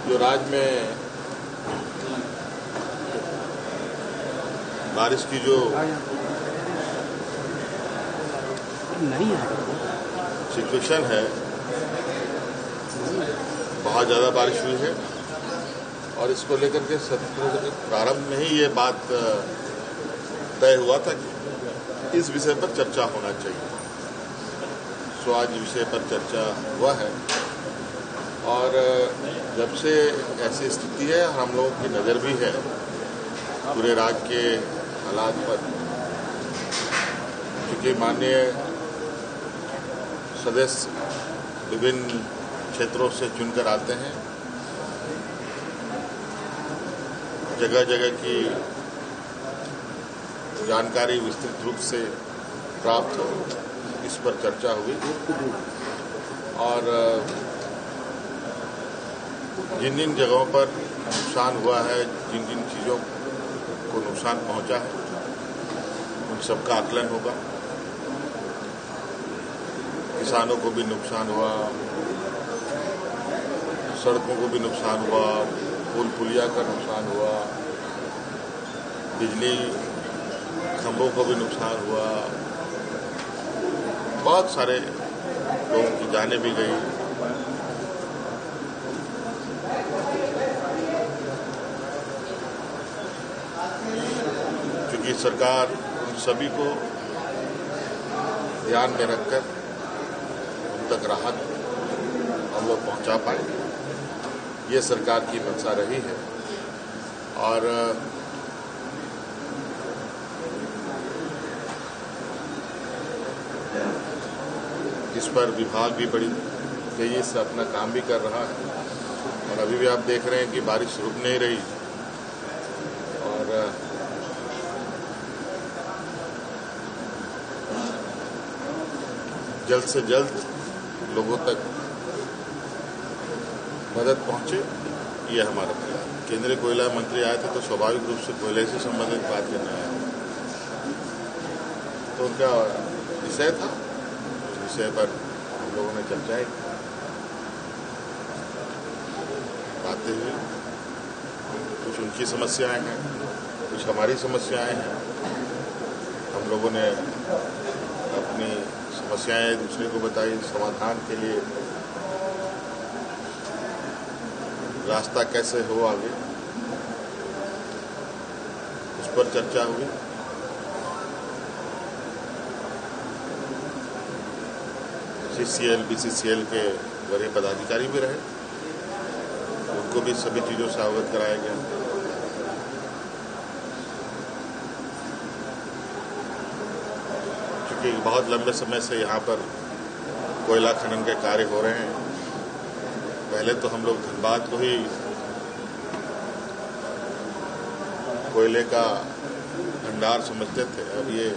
जो राज्य में बारिश की जो सिचुएशन है, बहुत ज़्यादा बारिश हुई है और इसको लेकर के सत्र के प्रारंभ में ही ये बात तय हुआ था कि इस विषय पर चर्चा होना चाहिए। सो आज विषय पर चर्चा हुआ है और जब से ऐसी स्थिति है, हम लोगों की नज़र भी है पूरे राज्य के हालात पर, क्योंकि माननीय सदस्य विभिन्न क्षेत्रों से चुनकर आते हैं। जगह जगह की जानकारी विस्तृत रूप से प्राप्त हो, इस पर चर्चा हुई और जिन जिन जगहों पर नुकसान हुआ है, जिन जिन चीज़ों को नुकसान पहुंचा है, उन सबका आकलन होगा। किसानों को भी नुकसान हुआ, सड़कों को भी नुकसान हुआ, पुल पुलिया का नुकसान हुआ, बिजली खंभों को भी नुकसान हुआ, बहुत सारे लोगों की जानें भी गई। क्योंकि सरकार उन सभी को ध्यान में रखकर उन तक राहत हम लोग पहुंचा पाए, ये सरकार की मंशा रही है। और इस पर विभाग भी बड़ी तेजी से अपना काम भी कर रहा है और अभी भी आप देख रहे हैं कि बारिश रुक नहीं रही और जल्द से जल्द लोगों तक मदद पहुंचे, ये हमारा प्रयास। केंद्रीय कोयला मंत्री आए थे तो स्वाभाविक रूप से कोयले से संबंधित बात करने आया, तो उनका विषय था, उस विषय पर हम लोगों ने चर्चा की, बातें हुई। कुछ उनकी समस्याएं हैं, कुछ हमारी समस्याएं हैं। हम लोगों ने अपनी समस्याएं एक दूसरे को बताई, समाधान के लिए रास्ता कैसे हो आगे, उस पर चर्चा हुई। CCL, BCCL के वरीय पदाधिकारी भी रहे, उनको भी सभी चीज़ों से अवगत कराया गया। क्योंकि बहुत लंबे समय से यहाँ पर कोयला खनन के कार्य हो रहे हैं। पहले तो हम लोग धनबाद को ही कोयले का भंडार समझते थे, अब ये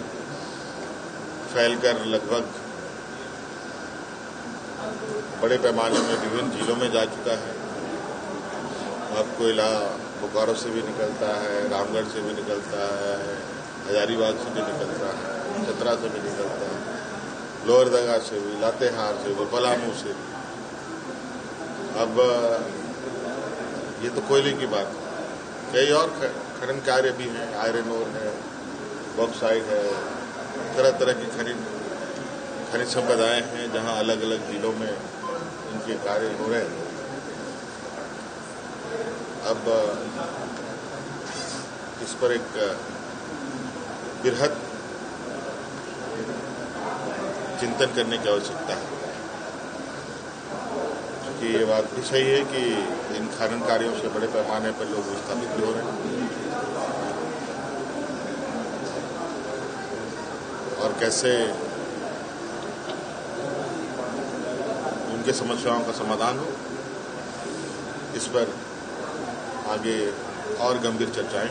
फैलकर लगभग बड़े पैमाने में विभिन्न जिलों में जा चुका है। अब कोयला बोकारो से भी निकलता है, रामगढ़ से भी निकलता है, हजारीबाग से भी निकलता है, चतरा से भी निकलता है, लोहरदगा से भी, लातेहार से भी, पलामू से भी। अब ये तो कोयले की बात है, कई और खनन कार्य भी हैं, आयरन ओर है, बॉक्साइट है, तरह तरह की खनिज संपदाएं हैं जहां अलग अलग जिलों में इनके कार्य हो रहे हैं। अब इस पर एक बृहद चिंतन करने की आवश्यकता है, क्योंकि ये बात भी सही है कि इन खनन कार्यों से बड़े पैमाने पर लोग विस्थापित भी हो रहे हैं और कैसे उनके समस्याओं का समाधान हो, इस पर आगे और गंभीर चर्चाएं